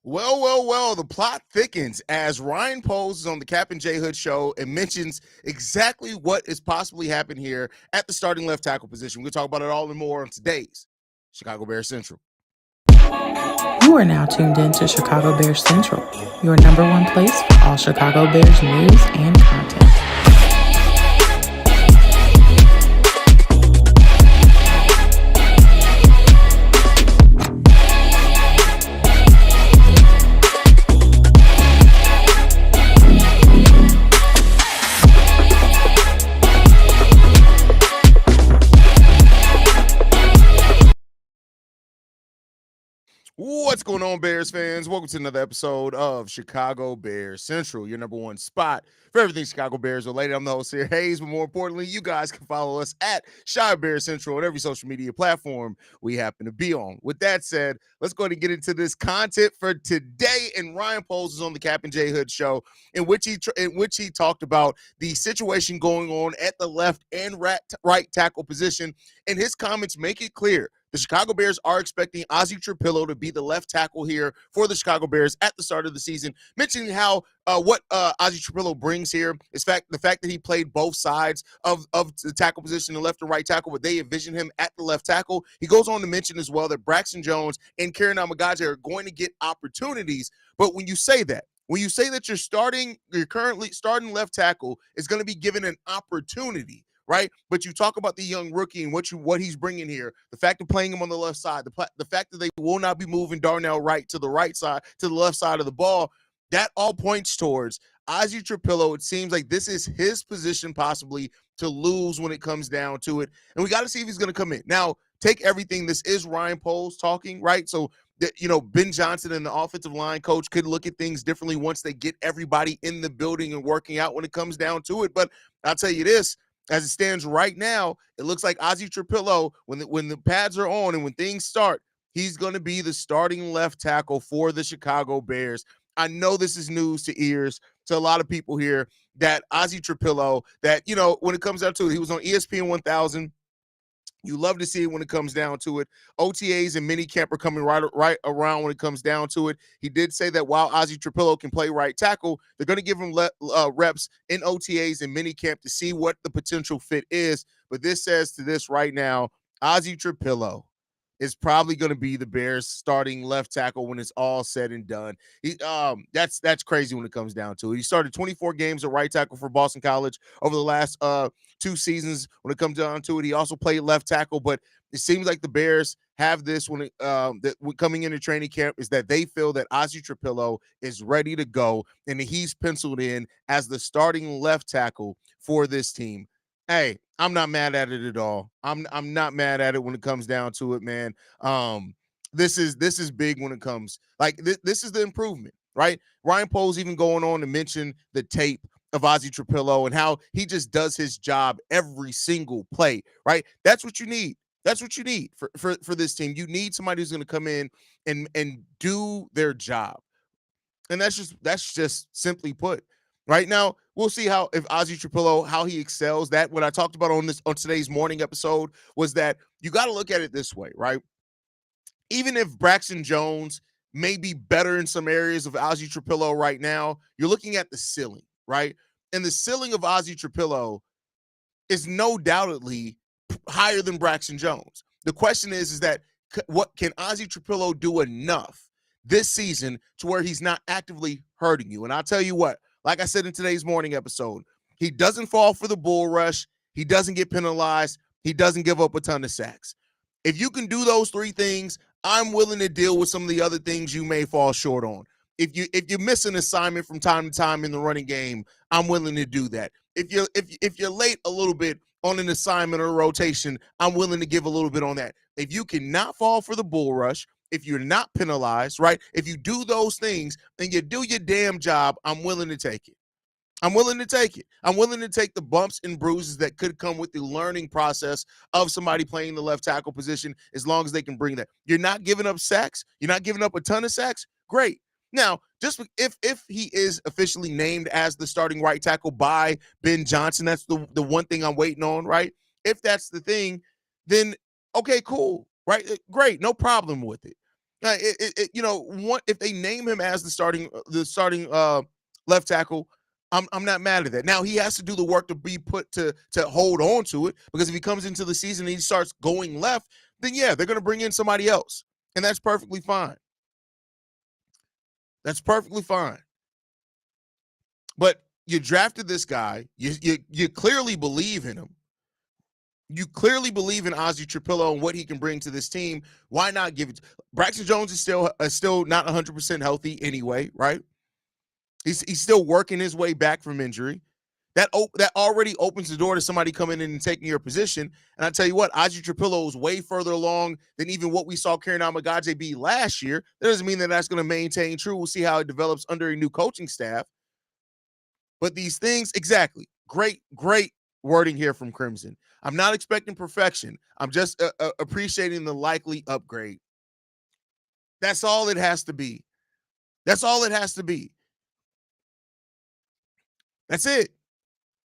Well, the plot thickens as Ryan Poles is on the Cap and J Hood show and mentions exactly what is possibly happening here at the starting left tackle position. We'll talk about it all and more on today's Chicago Bears Central. You are now tuned in to Chicago Bears Central, your number one place for all Chicago Bears news and content. What's going on, Bears fans? Welcome to another episode of Chicago Bears Central, your number one spot for everything Chicago Bears related. I'm the host here, Haize, but more importantly, you guys can follow us at Chi Bears Central on every social media platform we happen to be on. With that said, let's go ahead and get into this content for today. And Ryan Poles is on the Cap and J Hood show, in which he talked about the situation going on at the left and right tackle position, and his comments make it clear the Chicago Bears are expecting Ozzy Traplio to be the left tackle here for the Chicago Bears at the start of the season, mentioning how what Ozzy Traplio brings here is the fact that he played both sides of the tackle position, the left and right tackle, but they envision him at the left tackle. He goes on to mention as well that Braxton Jones and Karen Amagaje are going to get opportunities, but when you say that you're currently starting left tackle is going to be given an opportunity, right? But you talk about the young rookie and what he's bringing here, the fact of playing him on the left side, the fact that they will not be moving Darnell Wright to the right side, to the left side of the ball, that all points towards Ozzy Traplio. It seems like this is his position possibly to lose when it comes down to it. And we got to see if he's going to come in. Now, take everything. This is Ryan Poles talking, right? So, Ben Johnson and the offensive line coach could look at things differently once they get everybody in the building and working out when it comes down to it. But I'll tell you this, as it stands right now, it looks like Ozzy Traplio, when the pads are on and when things start, he's going to be the starting left tackle for the Chicago Bears. I know this is news to ears to a lot of people here, that Ozzy Traplio, that, when it comes down to it, he was on ESPN 1000. You love to see it when it comes down to it. OTAs and minicamp are coming right around when it comes down to it. He did say that while Ozzy Traplio can play right tackle, they're going to give him reps in OTAs and minicamp to see what the potential fit is. But this says to this right now, Ozzy Traplio is probably going to be the Bears starting left tackle when it's all said and done. That's crazy when it comes down to it. He started 24 games at right tackle for Boston College over the last 2 seasons. When it comes down to it, he also played left tackle, but it seems like the Bears have this when coming into training camp is that they feel that Ozzy Traplio is ready to go and he's penciled in as the starting left tackle for this team. Hey, I'm not mad at it at all. I'm not mad at it when it comes down to it, man. This is big when it comes this is the improvement, right? Ryan Poles even going on to mention the tape of Ozzy Traplio and how he just does his job every single play, right? That's what you need. That's what you need for this team. You need somebody who's going to come in and do their job. And that's just simply put. Right now, we'll see if Ozzy Traplio, how he excels. That what I talked about on today's morning episode was that you got to look at it this way, right? Even if Braxton Jones may be better in some areas of Ozzy Traplio right now, you're looking at the ceiling, right? And the ceiling of Ozzy Traplio is no doubtedly higher than Braxton Jones. The question is that what can Ozzy Traplio do enough this season to where he's not actively hurting you? And I'll tell you what, like I said in today's morning episode, he doesn't fall for the bull rush. He doesn't get penalized. He doesn't give up a ton of sacks. If you can do those 3 things, I'm willing to deal with some of the other things you may fall short on. If you miss an assignment from time to time in the running game, I'm willing to do that. If you're late a little bit on an assignment or a rotation, I'm willing to give a little bit on that. If you cannot fall for the bull rush, if you're not penalized, right? If you do those things and you do your damn job, I'm willing to take it. I'm willing to take it. I'm willing to take the bumps and bruises that could come with the learning process of somebody playing the left tackle position as long as they can bring that. You're not giving up sacks. You're not giving up a ton of sacks. Great. Now, just if he is officially named as the starting right tackle by Ben Johnson, that's the one thing I'm waiting on, right? If that's the thing, then okay, cool, right? Great, no problem with it. If they name him as the starting left tackle, I'm not mad at that. Now he has to do the work to be put to hold on to it, because if he comes into the season and he starts going left, then yeah, they're going to bring in somebody else, and that's perfectly fine. That's perfectly fine. But you drafted this guy. You clearly believe in him. You clearly believe in Ozzy Traplio and what he can bring to this team. Why not give it? Braxton Jones is still not 100% healthy anyway, right? He's still working his way back from injury. That already opens the door to somebody coming in and taking your position. And I tell you what, Ozzy Traplio is way further along than even what we saw Karen Amagaje be last year. That doesn't mean that that's going to maintain true. We'll see how it develops under a new coaching staff. But these things, exactly. Great wording here from Crimson. I'm not expecting perfection. I'm just appreciating the likely upgrade. That's all it has to be. That's all it has to be. That's it.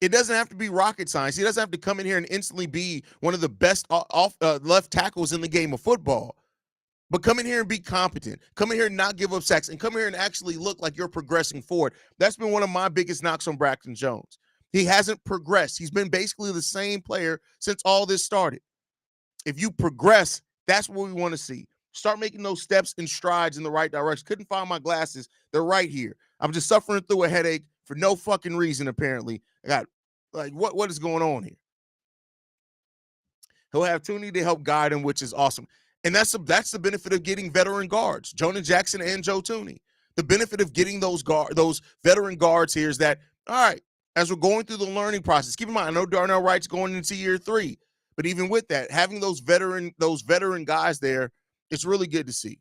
It doesn't have to be rocket science. He doesn't have to come in here and instantly be one of the best left tackles in the game of football. But come in here and be competent. Come in here and not give up sacks, and come here and actually look like you're progressing forward. That's been one of my biggest knocks on Braxton Jones. He hasn't progressed. He's been basically the same player since all this started. If you progress, that's what we want to see. Start making those steps and strides in the right direction. Couldn't find my glasses. They're right here. I'm just suffering through a headache for no fucking reason, apparently. I got, what is going on here? He'll have Tooney to help guide him, which is awesome. And that's the benefit of getting veteran guards, Jonah Jackson and Joe Tooney. The benefit of getting those veteran guards here is that, all right, as we're going through the learning process, keep in mind, I know Darnell Wright's going into year 3, but even with that, having those veteran guys there, it's really good to see.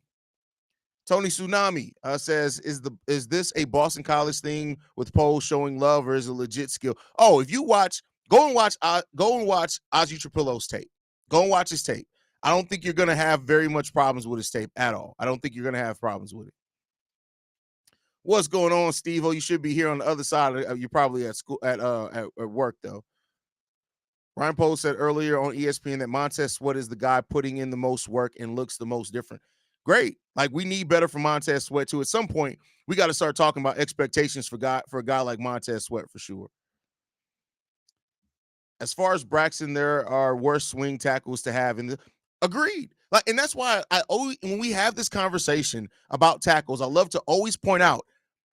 Tony Tsunami says, is this a Boston College thing with Poles showing love, or is it a legit skill? Oh, if you go and watch Ozzy Traplio's tape. Go and watch his tape. I don't think you're going to have very much problems with his tape at all. I don't think you're going to have problems with it. What's going on, Steve-O? You should be here on the other side. You're probably at school at work though. Ryan Poles said earlier on ESPN that Montez Sweat is the guy putting in the most work and looks the most different. Great. Like, we need better from Montez Sweat too. At some point, we got to start talking about expectations for a guy like Montez Sweat for sure. As far as Braxton, there are worse swing tackles to have in the agreed. And that's why I always, when we have this conversation about tackles, I love to always point out,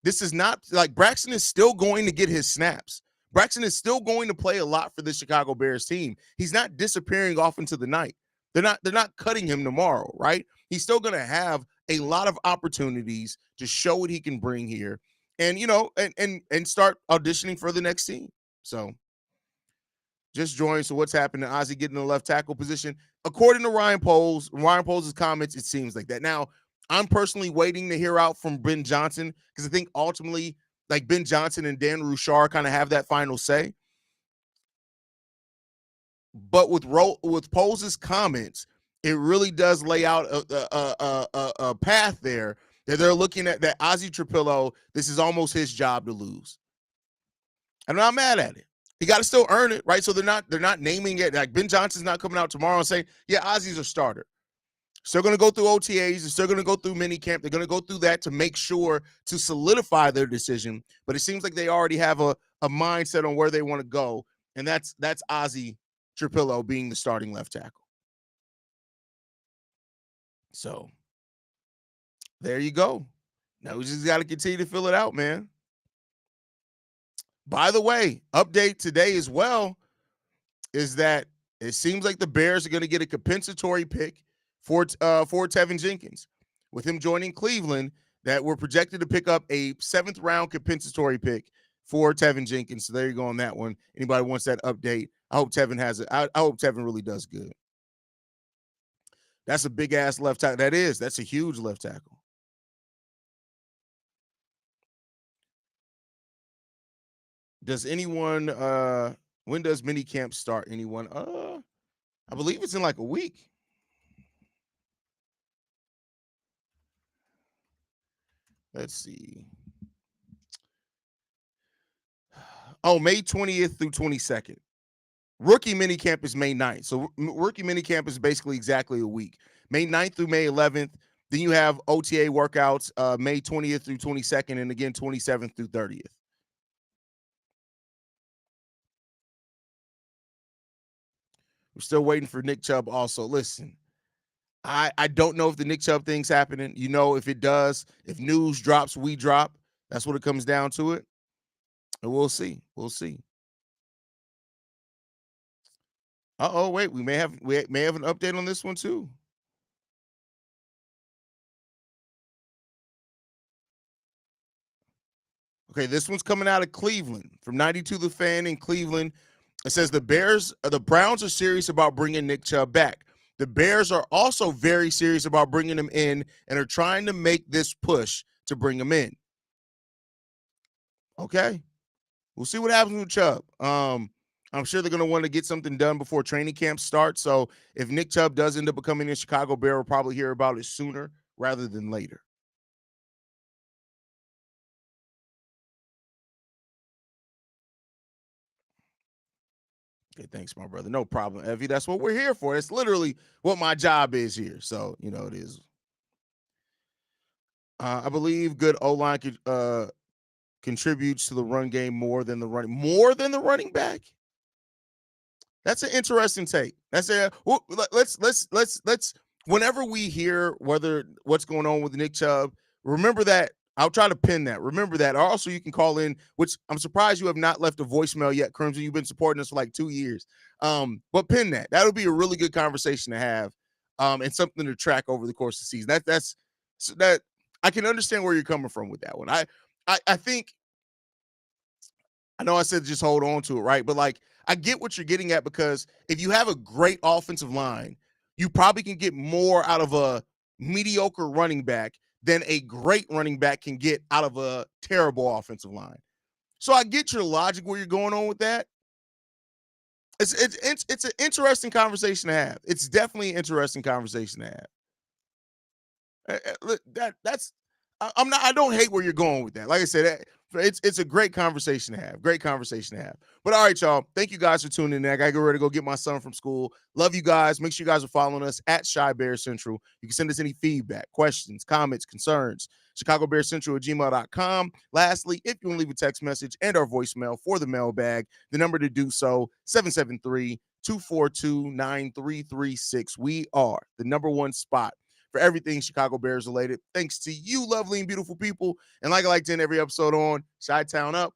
this is not like Braxton is still going to get his snaps. Braxton is still going to play a lot for the Chicago Bears team. He's not disappearing off into the night. They're not cutting him tomorrow, right? He's still going to have a lot of opportunities to show what he can bring here, and and start auditioning for the next team. So just joined. So what's happening? Ozzy getting the left tackle position. According to Ryan Poles' comments, it seems like that. Now, I'm personally waiting to hear out from Ben Johnson, because I think ultimately, like, Ben Johnson and Dan Rouchar kind of have that final say. But with Poles' comments, it really does lay out a path there that they're looking at, that Ozzy Traplio, this is almost his job to lose. I'm not mad at it. He got to still earn it, right? So they're not naming it. Like, Ben Johnson's not coming out tomorrow and saying, yeah, Ozzy's a starter. Still going to go through OTAs. They're still going to go through minicamp. They're going to go through that to make sure to solidify their decision. But it seems like they already have a mindset on where they want to go, and that's Ozzy Traplio being the starting left tackle. So there you go. Now we just got to continue to fill it out, man. By the way, update today as well is that it seems like the Bears are going to get a compensatory pick for Tevin Jenkins. With him joining Cleveland, that we're projected to pick up a 7th round compensatory pick for Tevin Jenkins. So there you go on that one. Anybody wants that update? I hope Tevin has it. I hope Tevin really does good. That's a big ass left tackle. That's a huge left tackle. Does anyone when does mini camp start? Anyone? I believe it's in like a week. Let's see. Oh, May 20th through 22nd. Rookie mini camp is May 9th. So rookie mini camp is basically exactly a week. May 9th through May 11th. Then you have OTA workouts May 20th through 22nd, and again 27th through 30th. We're still waiting for Nick Chubb also. Listen, I don't know if the Nick Chubb thing's happening. You know, if it does, if news drops, we drop. That's what it comes down to it. And we'll see. We'll see. Uh-oh, wait, we may have an update on this one too. Okay, this one's coming out of Cleveland from 92 The Fan in Cleveland. It says the Browns are serious about bringing Nick Chubb back. The Bears are also very serious about bringing him in and are trying to make this push to bring him in. Okay, we'll see what happens with Chubb. I'm sure they're going to want to get something done before training camp starts. So if Nick Chubb does end up becoming a Chicago Bear, we'll probably hear about it sooner rather than later. Okay, thanks, my brother. No problem, Evie. That's what we're here for. It's literally what my job is here. So, you know, it is. I believe good O-line contributes to the run game more than the running back. That's an interesting take. That's a let's whenever we hear what's going on with Nick Chubb, remember that. I'll try to pin that. Remember that. Also, you can call in, which I'm surprised you have not left a voicemail yet, Crimson. You've been supporting us for like 2 years. But pin that. That'll be a really good conversation to have, and something to track over the course of the season. That I can understand where you're coming from with that one. I think I know I said just hold on to it, right? But like I get what you're getting at, because if you have a great offensive line, you probably can get more out of a mediocre running back than a great running back can get out of a terrible offensive line. So I get your logic where you're going on with that. It's an interesting conversation to have. It's definitely an interesting conversation to have. That's I'm not. I don't hate where you're going with that. Like I said, it's a great conversation to have. Great conversation to have. But all right, y'all. Thank you guys for tuning in. I gotta get ready to go get my son from school. Love you guys. Make sure you guys are following us at Shy Bear Central. You can send us any feedback, questions, comments, concerns. ChicagoBearCentral@gmail.com. Lastly, if you want to leave a text message and our voicemail for the mailbag, the number to do so 773-242-9336. We are the number one spot for everything Chicago Bears related. Thanks to you, lovely and beautiful people. And like I like to end every episode on, Chi-Town up,